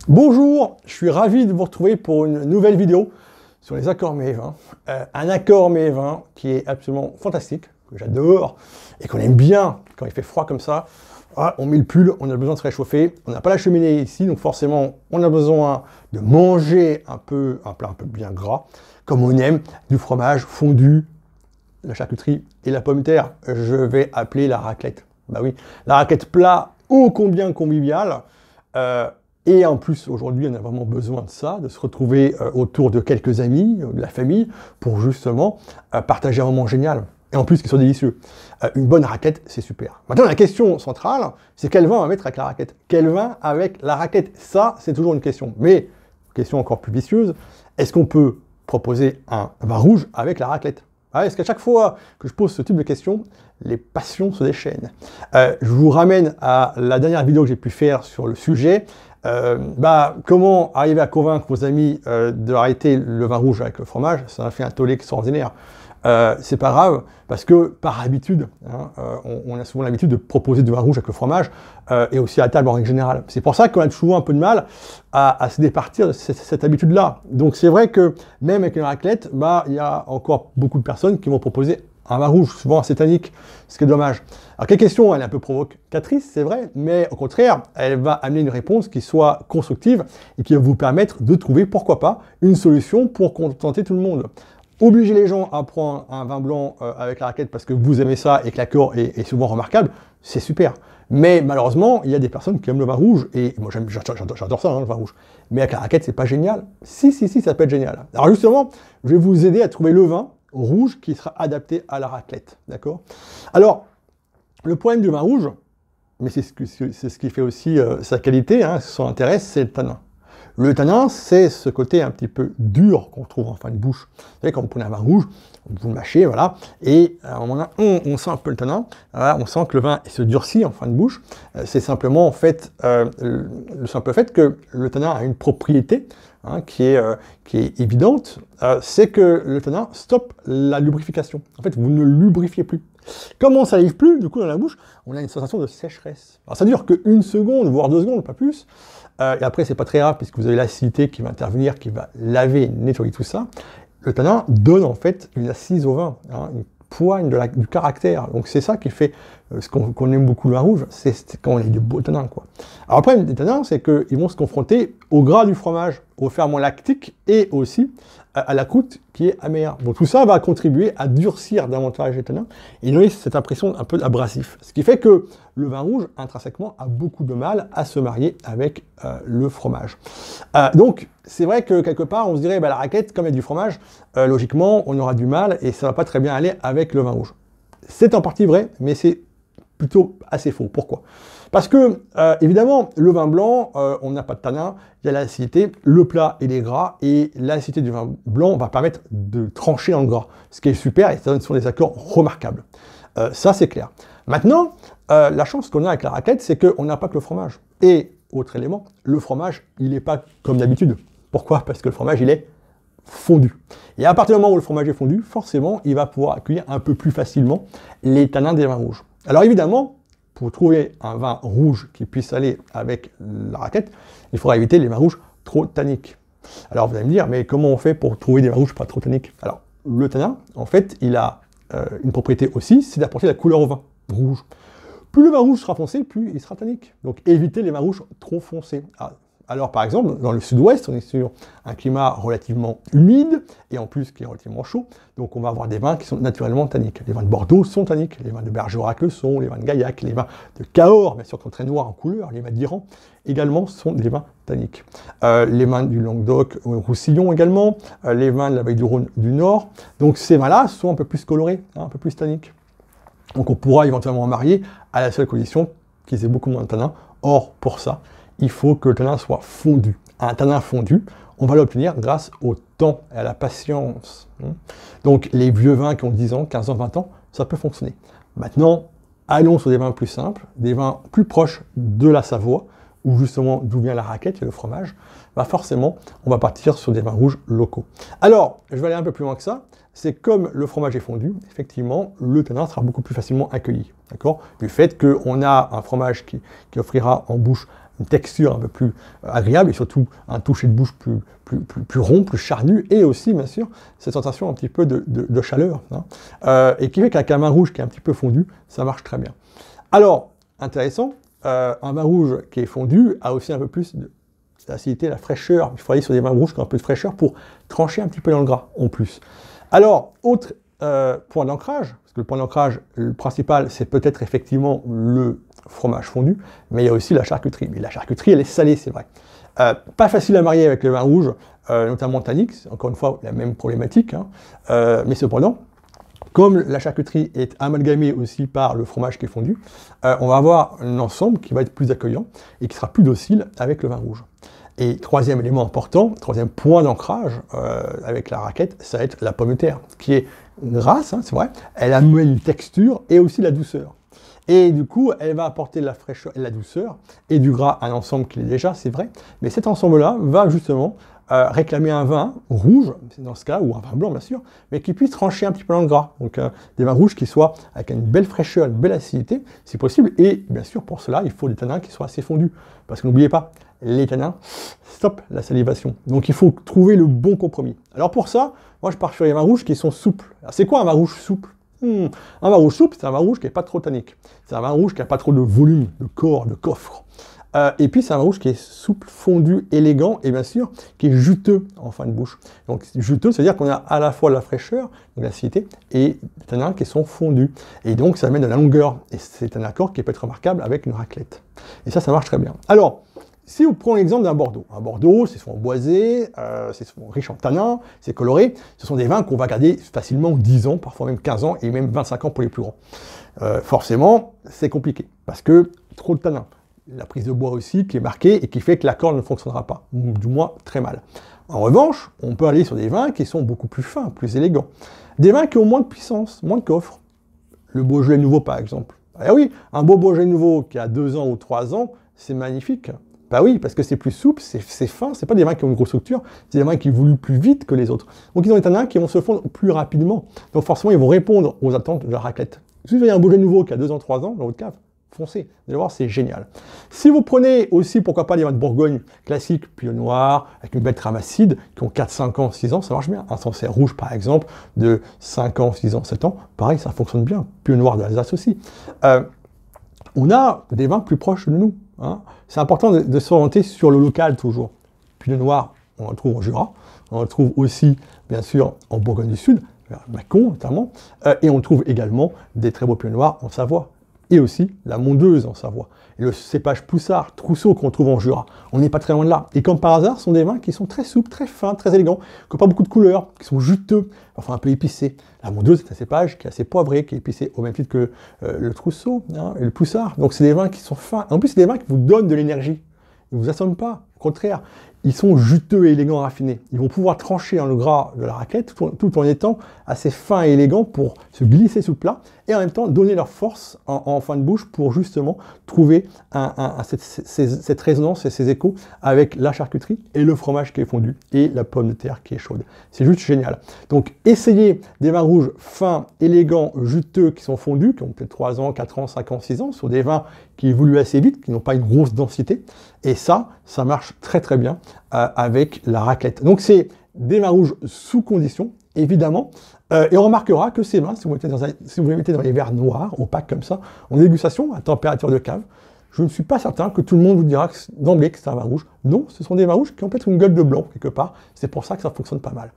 Bonjour, je suis ravi de vous retrouver pour une nouvelle vidéo sur les accords mets-et-vins. Un accord mets-et-vins qui est absolument fantastique, que j'adore et qu'on aime bien quand il fait froid comme ça. Ah, on met le pull, on a besoin de se réchauffer, on n'a pas la cheminée ici, donc forcément on a besoin de manger un plat un peu bien gras, comme on aime, du fromage fondu, la charcuterie et la pomme de terre. Je vais appeler la raclette. Bah oui, la raclette plat ô combien convivial. Et en plus, aujourd'hui, on a vraiment besoin de ça, de se retrouver autour de quelques amis, de la famille, pour justement partager un moment génial. Et en plus, qu'ils soient délicieux. Une bonne raclette, c'est super. Maintenant, la question centrale, c'est quel vin on va mettre avec la raclette? Quel vin avec la raclette? Ça, c'est toujours une question. Mais, question encore plus vicieuse, est-ce qu'on peut proposer un vin rouge avec la raclette? Est-ce qu'à chaque fois que je pose ce type de questions, les passions se déchaînent? Je vous ramène à la dernière vidéo que j'ai pu faire sur le sujet. Comment arriver à convaincre vos amis d'arrêter le vin rouge avec le fromage? Ça a fait un tollé extraordinaire. C'est pas grave, parce que par habitude, on a souvent l'habitude de proposer du vin rouge avec le fromage, et aussi à table en règle générale. C'est pour ça qu'on a toujours un peu de mal à se départir de cette habitude-là. Donc c'est vrai que même avec une raclette, il y a encore beaucoup de personnes qui vont proposer un vin rouge, souvent assez tannique, ce qui est dommage. Alors, quelle question, elle est un peu provocatrice, c'est vrai, mais au contraire, elle va amener une réponse qui soit constructive et qui va vous permettre de trouver, pourquoi pas, une solution pour contenter tout le monde. Obliger les gens à prendre un vin blanc avec la raclette parce que vous aimez ça et que l'accord est souvent remarquable, c'est super. Mais malheureusement, il y a des personnes qui aiment le vin rouge, et moi j'adore ça, le vin rouge. Mais avec la raclette, c'est pas génial. Si, ça peut être génial. Alors justement, je vais vous aider à trouver le vin rouge qui sera adapté à la raclette, d'accord? Alors, le problème du vin rouge, mais c'est ce qui fait aussi sa qualité, son intérêt, c'est le tanin. Le tanin, c'est ce côté un petit peu dur qu'on trouve en fin de bouche. Vous savez, quand vous prenez un vin rouge, vous le mâchez, voilà, et à un moment donné, on sent un peu le tanin, voilà, on sent que le vin se durcit en fin de bouche. C'est simplement, en fait, le simple fait que le tanin a une propriété qui est évidente, c'est que le tanin stoppe la lubrification. En fait, vous ne lubrifiez plus. Comme on ne salive plus, du coup, dans la bouche, on a une sensation de sécheresse. Alors, ça dure qu'une seconde, voire 2 secondes, pas plus. Et après, c'est pas très grave, puisque vous avez l'acidité qui va intervenir, qui va laver, nettoyer tout ça. Le tanin donne, en fait, une assise au vin, une poigne du caractère. Donc, c'est ça qui fait ce qu'on aime beaucoup le vin rouge, c'est quand on a des beaux tanins, quoi. Alors, le problème des tanins, c'est qu'ils vont se confronter au gras du fromage, au ferment lactique et aussi à la croûte qui est amère. Donc tout ça va contribuer à durcir davantage les tanins et donner cette impression un peu abrasif. Ce qui fait que le vin rouge, intrinsèquement, a beaucoup de mal à se marier avec le fromage. Donc c'est vrai que quelque part, on se dirait, la raclette, comme il y a du fromage, logiquement, on aura du mal et ça va pas très bien aller avec le vin rouge. C'est en partie vrai, mais c'est plutôt assez faux. Pourquoi? Parce que, évidemment, le vin blanc, on n'a pas de tanin, il y a l'acidité, le plat il est gras, et l'acidité du vin blanc va permettre de trancher dans le gras, ce qui est super, et ça sont des accords remarquables. Ça, c'est clair. Maintenant, la chance qu'on a avec la raclette, c'est qu'on n'a pas que le fromage. Et, autre élément, le fromage, il n'est pas comme d'habitude. Pourquoi? Parce que le fromage, il est fondu. Et à partir du moment où le fromage est fondu, forcément, il va pouvoir accueillir un peu plus facilement les tanins des vins rouges. Alors évidemment, pour trouver un vin rouge qui puisse aller avec la raclette, il faudra éviter les vins rouges trop tanniques. Alors vous allez me dire, mais comment on fait pour trouver des vins rouges pas trop tanniques? Alors, le tanin, en fait, il a une propriété aussi, c'est d'apporter la couleur au vin rouge. Plus le vin rouge sera foncé, plus il sera tannique. Donc évitez les vins rouges trop foncés. Alors par exemple, dans le sud-ouest, on est sur un climat relativement humide, et en plus qui est relativement chaud, donc on va avoir des vins qui sont naturellement tanniques. Les vins de Bordeaux sont tanniques, les vins de Bergerac le sont, les vins de Gaillac, les vins de Cahors, bien sûr qui sont très noirs en couleur, les vins d'Iran également sont des vins tanniques. Les vins du Languedoc, Roussillon également, les vins de la Vallée du Rhône du Nord, donc ces vins-là sont un peu plus colorés, un peu plus tanniques. Donc on pourra éventuellement en marier à la seule condition qu'ils aient beaucoup moins de tanins. Or, pour ça, il faut que le tanin soit fondu. Un tanin fondu, on va l'obtenir grâce au temps et à la patience. Donc les vieux vins qui ont 10 ans, 15 ans, 20 ans, ça peut fonctionner. Maintenant, allons sur des vins plus simples, des vins plus proches de la Savoie, où justement d'où vient la raclette et le fromage. Forcément, on va partir sur des vins rouges locaux. Alors, je vais aller un peu plus loin que ça. C'est comme le fromage est fondu, effectivement, le tanin sera beaucoup plus facilement accueilli, d'accord? Du fait qu'on a un fromage qui offrira en bouche une texture un peu plus agréable et surtout un toucher de bouche plus rond, plus charnu, et aussi, bien sûr, cette sensation un petit peu de chaleur, hein, et qui fait qu'avec un vin rouge qui est un petit peu fondu, ça marche très bien. Alors, intéressant, un vin rouge qui est fondu a aussi un peu plus d'acidité, la fraîcheur. Il faut aller sur des vins rouges qui ont un peu de fraîcheur pour trancher un petit peu dans le gras, en plus. Alors, autre point d'ancrage, parce que le point d'ancrage, le principal, c'est peut-être effectivement le fromage fondu, mais il y a aussi la charcuterie. Mais la charcuterie, elle est salée, c'est vrai. Pas facile à marier avec le vin rouge, notamment tannique, c'est encore une fois la même problématique, hein, mais cependant, comme la charcuterie est amalgamée aussi par le fromage qui est fondu, on va avoir un ensemble qui va être plus accueillant et qui sera plus docile avec le vin rouge. Et troisième élément important, troisième point d'ancrage avec la raclette, ça va être la pomme de terre, qui est grasse, hein, c'est vrai, elle amène une texture et aussi la douceur. Et du coup, elle va apporter la fraîcheur et la douceur, et du gras à un ensemble qui l'est déjà, c'est vrai, mais cet ensemble-là va justement réclamer un vin rouge, dans ce cas, ou un vin blanc bien sûr, mais qui puisse trancher un petit peu dans le gras. Donc des vins rouges qui soient avec une belle fraîcheur, une belle acidité, si possible, et bien sûr pour cela, il faut des tanins qui soient assez fondus, parce que n'oubliez pas, les tanins, stop la salivation. Donc il faut trouver le bon compromis. Alors pour ça, moi je pars sur les vins rouges qui sont souples. C'est quoi un vin rouge souple? Un vin rouge souple, c'est un vin rouge qui n'est pas trop tannique. C'est un vin rouge qui n'a pas trop de volume, de corps, de coffre. Et puis c'est un vin rouge qui est souple, fondu, élégant, et bien sûr, qui est juteux en fin de bouche. Donc juteux, c'est-à-dire qu'on a à la fois la fraîcheur, donc l'acidité, et des tanins qui sont fondus. Et donc ça amène de la longueur. Et c'est un accord qui peut être remarquable avec une raclette. Et ça marche très bien. Alors, si vous prenez l'exemple d'un Bordeaux, c'est souvent boisé, c'est souvent riche en tanins, c'est coloré, ce sont des vins qu'on va garder facilement 10 ans, parfois même 15 ans, et même 25 ans pour les plus grands. Forcément, c'est compliqué, parce que trop de tanins. La prise de bois aussi qui est marquée et qui fait que l'accord ne fonctionnera pas, ou du moins très mal. En revanche, on peut aller sur des vins qui sont beaucoup plus fins, plus élégants. Des vins qui ont moins de puissance, moins de coffre. Le Beaujolais nouveau par exemple. Eh oui, un beau Beaujolais nouveau qui a 2 ans ou 3 ans, c'est magnifique. Bah oui, parce que c'est plus souple, c'est fin, c'est pas des vins qui ont une grosse structure, c'est des vins qui évoluent plus vite que les autres. Donc ils ont des tanins qui vont se fondre plus rapidement. Donc forcément, ils vont répondre aux attentes de la raclette. Si vous avez un Beaujolais nouveau qui a 2 ans, 3 ans dans votre cave, foncez, vous allez voir, c'est génial. Si vous prenez aussi, pourquoi pas, des vins de Bourgogne classiques, Pinot Noir, avec une belle trame acide, qui ont 4, 5 ans, 6 ans, ça marche bien. Un Sancerre rouge, par exemple, de 5 ans, 6 ans, 7 ans, pareil, ça fonctionne bien. Pinot Noir d'Alsace aussi. On a des vins plus proches de nous. Hein. C'est important de s'orienter sur le local toujours. Pinot Noir, on le trouve en Jura, on le trouve aussi, bien sûr, en Bourgogne du Sud, vers Mâcon notamment, et on trouve également des très beaux Pinot Noirs en Savoie, et aussi la Mondeuse en Savoie. Et le cépage Poussard, Trousseau qu'on trouve en Jura, on n'est pas très loin de là. Et comme par hasard, ce sont des vins qui sont très souples, très fins, très élégants, qui n'ont pas beaucoup de couleurs, qui sont juteux, parfois un peu épicés. La Mondeuse, c'est un cépage qui est assez poivré, qui est épicé au même titre que le Trousseau hein, et le Poussard. Donc c'est des vins qui sont fins. En plus, c'est des vins qui vous donnent de l'énergie. Ils ne vous assomment pas. Au contraire, ils sont juteux et élégants, raffinés. Ils vont pouvoir trancher dans le gras de la raclette tout en étant assez fins et élégants pour se glisser sous le plat et en même temps donner leur force en fin de bouche pour justement trouver cette résonance et ces échos avec la charcuterie et le fromage qui est fondu et la pomme de terre qui est chaude. C'est juste génial. Donc essayez des vins rouges fins, élégants, juteux qui sont fondus, qui ont peut-être 3 ans, 4 ans, 5 ans, 6 ans, sur des vins qui évoluent assez vite, qui n'ont pas une grosse densité. Et ça marche très très bien avec la raclette. Donc c'est des vins rouges sous condition, évidemment. Et on remarquera que ces vins, si vous les mettez dans les verres noirs, opaques comme ça, en dégustation, à température de cave, je ne suis pas certain que tout le monde vous dira d'emblée que c'est un vin rouge. Non, ce sont des vins rouges qui ont peut-être une gueule de blanc, quelque part. C'est pour ça que ça fonctionne pas mal.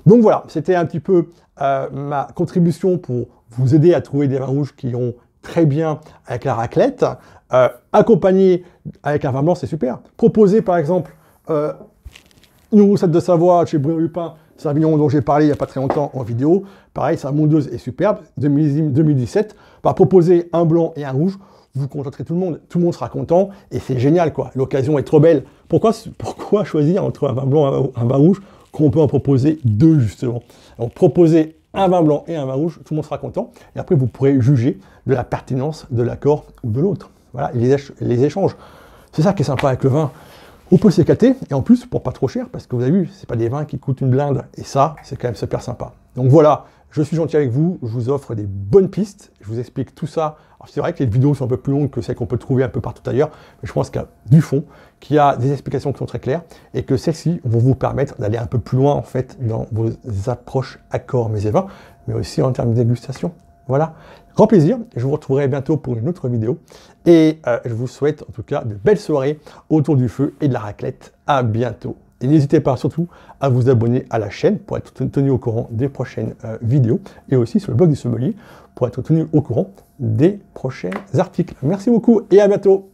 Donc voilà, c'était un petit peu ma contribution pour vous aider à trouver des vins rouges qui ont très bien avec la raclette. Accompagné avec un vin blanc, c'est super. Proposer par exemple une roussette de Savoie chez Bruno Lupin, Savignon dont j'ai parlé il n'y a pas très longtemps en vidéo. Pareil, sa Mondeuse est superbe, 2017. Va proposer un blanc et un rouge, vous contenterez tout le monde sera content et c'est génial quoi. L'occasion est trop belle. Pourquoi choisir entre un vin blanc et un vin rouge quand on peut en proposer deux justement? Donc proposer un vin blanc et un vin rouge, tout le monde sera content et après vous pourrez juger de la pertinence de l'accord ou de l'autre. Voilà, les échanges. C'est ça qui est sympa avec le vin. On peut s'éclater, et en plus, pour pas trop cher, parce que vous avez vu, c'est pas des vins qui coûtent une blinde, et ça, c'est quand même super sympa. Donc voilà, Je suis gentil avec vous, je vous offre des bonnes pistes, je vous explique tout ça. C'est vrai que les vidéos sont un peu plus longues que celles qu'on peut trouver un peu partout ailleurs, mais je pense qu'il y a du fond, qu'il y a des explications qui sont très claires, et que celles-ci vont vous permettre d'aller un peu plus loin en fait dans vos approches accords mets et vins, mais aussi en termes de dégustation. Voilà, grand plaisir, je vous retrouverai bientôt pour une autre vidéo, et je vous souhaite en tout cas de belles soirées autour du feu et de la raclette. À bientôt. Et n'hésitez pas surtout à vous abonner à la chaîne pour être tenu au courant des prochaines vidéos, et aussi sur le blog du sommelier pour être tenu au courant des prochains articles. Merci beaucoup et à bientôt.